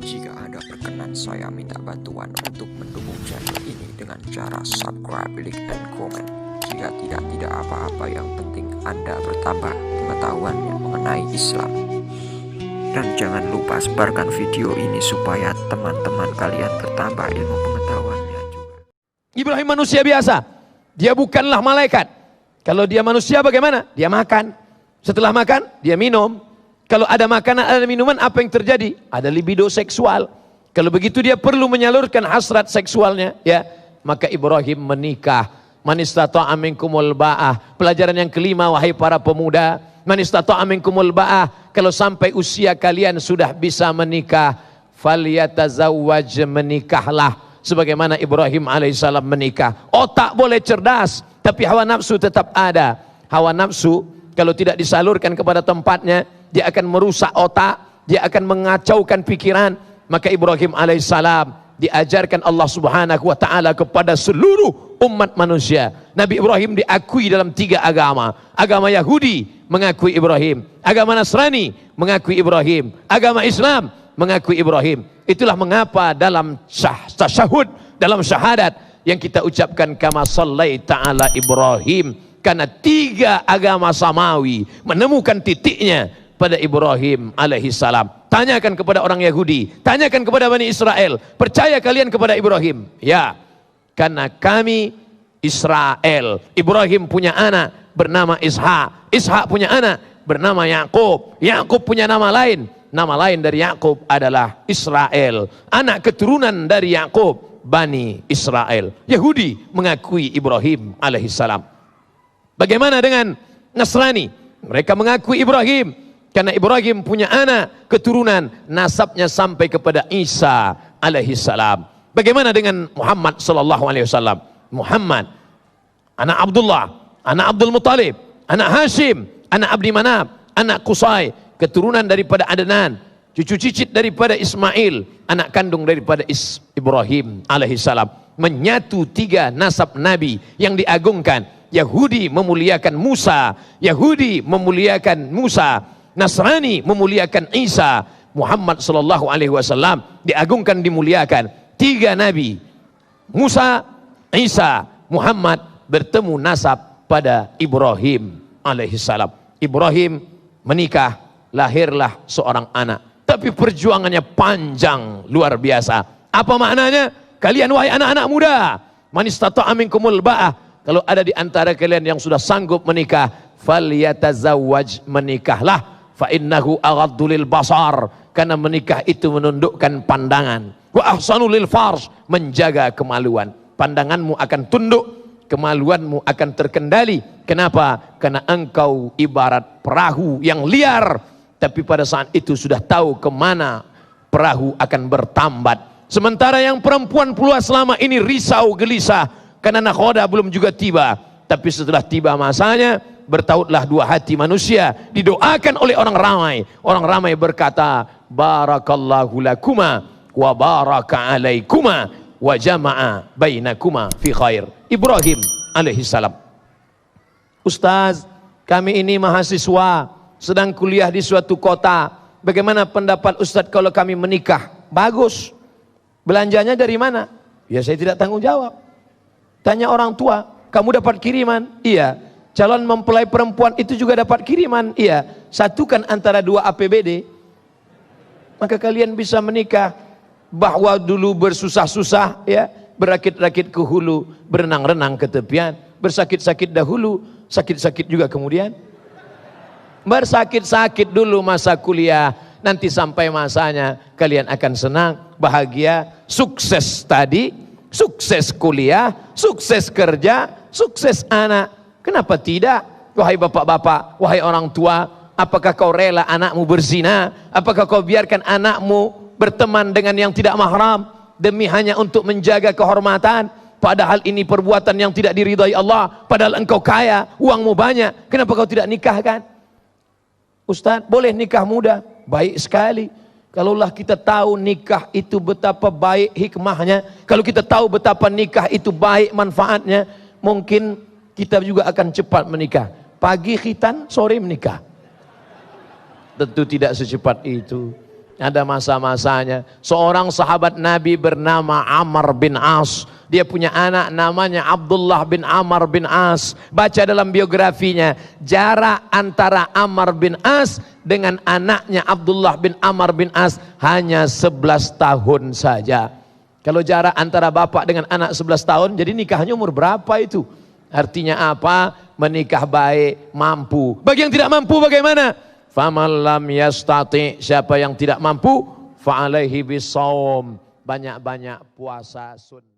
Jika Anda berkenan, saya minta bantuan untuk mendukung channel ini dengan cara subscribe, like, dan komen. Jika tidak apa-apa, yang penting Anda bertambah pengetahuannya mengenai Islam. Dan jangan lupa sebarkan video ini supaya teman-teman kalian bertambah ilmu pengetahuannya juga. Ibrahim manusia biasa, dia bukanlah malaikat. Kalau dia manusia bagaimana? Dia makan. Setelah makan, dia minum. Kalau ada makanan, ada minuman, apa yang terjadi? Ada libido seksual. Kalau begitu dia perlu menyalurkan hasrat seksualnya, ya. Maka Ibrahim menikah. Man istata'a minkumul ba'ah. Pelajaran yang kelima, wahai para pemuda. Man istata'a minkumul ba'ah. Kalau sampai usia kalian sudah bisa menikah, falyatazawwaj, menikahlah. Sebagaimana Ibrahim alaihissalam menikah. Otak boleh cerdas, tapi hawa nafsu tetap ada. Hawa nafsu kalau tidak disalurkan kepada tempatnya, dia akan merusak otak, dia akan mengacaukan pikiran. Maka Ibrahim alaihissalam diajarkan Allah subhanahu wa ta'ala kepada seluruh umat manusia. Nabi Ibrahim diakui dalam 3 agama. Agama Yahudi mengakui Ibrahim, agama Nasrani mengakui Ibrahim, agama Islam mengakui Ibrahim. Itulah mengapa dalam tasyahud, dalam syahadat yang kita ucapkan kama sallaita ala Ibrahim, karena 3 agama samawi menemukan titiknya pada Ibrahim alaihi salam. Tanyakan kepada orang Yahudi, tanyakan kepada Bani Israel, percaya kalian kepada Ibrahim? Ya, karena kami Israel. Ibrahim punya anak bernama Ishak, Ishak punya anak bernama Yakub, Yakub punya nama lain dari Yakub adalah Israel. Anak keturunan dari Yakub, Bani Israel. Yahudi mengakui Ibrahim alaihi salam. Bagaimana dengan Nasrani? Mereka mengakui Ibrahim karena Ibrahim punya anak keturunan, nasabnya sampai kepada Isa alaihi salam. Bagaimana dengan Muhammad sallallahu alaihi wasallam? Muhammad anak Abdullah, anak Abdul Muttalib, anak Hashim, anak Abdi Manaf, anak Qusay, keturunan daripada Adnan, cucu cicit daripada Ismail, anak kandung daripada Ibrahim alaihi salam. Menyatu 3 nasab Nabi yang diagungkan. Yahudi memuliakan Musa, Yahudi memuliakan Musa, Nasrani memuliakan Isa. Muhammad sallallahu alaihi wasallam diagungkan, dimuliakan. 3 nabi, Musa, Isa, Muhammad, bertemu nasab pada Ibrahim alaihi salam. Ibrahim menikah, lahirlah seorang anak. Tapi perjuangannya panjang, luar biasa. Apa maknanya? Kalian wahai anak-anak muda, man istata'a minkumul ba'ah, kalau ada di antara kalian yang sudah sanggup menikah, falyatazawwaj, menikahlah. Fa innahu aghaddu lil basar, karena menikah itu menundukkan pandangan. Wa ahsanu lil farj, menjaga kemaluan. Pandanganmu akan tunduk, kemaluanmu akan terkendali. Kenapa? Karena engkau ibarat perahu yang liar, tapi pada saat itu sudah tahu kemana perahu akan bertambat. Sementara yang perempuan pula selama ini risau gelisah karena nakhoda belum juga tiba. Tapi setelah tiba masanya, bertautlah 2 hati manusia, didoakan oleh orang ramai. Orang ramai berkata, barakallahu lakuma wa baraka alaikuma wa jama'a bainakuma fi khair. Ibrahim alaihi salam. Ustaz, kami ini mahasiswa sedang kuliah di suatu kota. Bagaimana pendapat Ustaz kalau kami menikah? Bagus. Belanjanya dari mana? Ya, saya tidak tanggung jawab. Tanya orang tua, kamu dapat kiriman? Iya. Calon mempelai perempuan itu juga dapat kiriman? Iya. Satukan antara 2 APBD, maka kalian bisa menikah. Bahwa dulu bersusah-susah, ya, berakit-rakit ke hulu, berenang-renang ke tepian, bersakit-sakit dahulu, sakit-sakit juga kemudian. Bersakit-sakit dulu masa kuliah, nanti sampai masanya kalian akan senang, bahagia, sukses tadi, sukses kuliah, sukses kerja, sukses anak. Kenapa tidak? Wahai bapak-bapak, wahai orang tua, apakah kau rela anakmu berzina? Apakah kau biarkan anakmu berteman dengan yang tidak mahram demi hanya untuk menjaga kehormatan? Padahal ini perbuatan yang tidak diridhai Allah. Padahal engkau kaya, uangmu banyak, kenapa kau tidak nikahkan? Ustaz, boleh nikah muda? Baik sekali. Kalaulah kita tahu nikah itu betapa baik hikmahnya, kalau kita tahu betapa nikah itu baik manfaatnya, mungkin kita juga akan cepat menikah. Pagi khitan, sore menikah. Tentu tidak secepat itu. Ada masa-masanya. Seorang sahabat Nabi bernama Amr bin As. Dia punya anak namanya Abdullah bin Amr bin As. Baca dalam biografinya, jarak antara Amr bin As dengan anaknya Abdullah bin Amr bin As hanya 11 tahun saja. Kalau jarak antara bapak dengan anak 11 tahun, jadi nikahnya umur berapa itu? Artinya apa? Menikah baik, mampu. Bagi yang tidak mampu bagaimana? Faman lam yastati, siapa yang tidak mampu, fa alaihi bisawm, banyak-banyak puasa sunnah.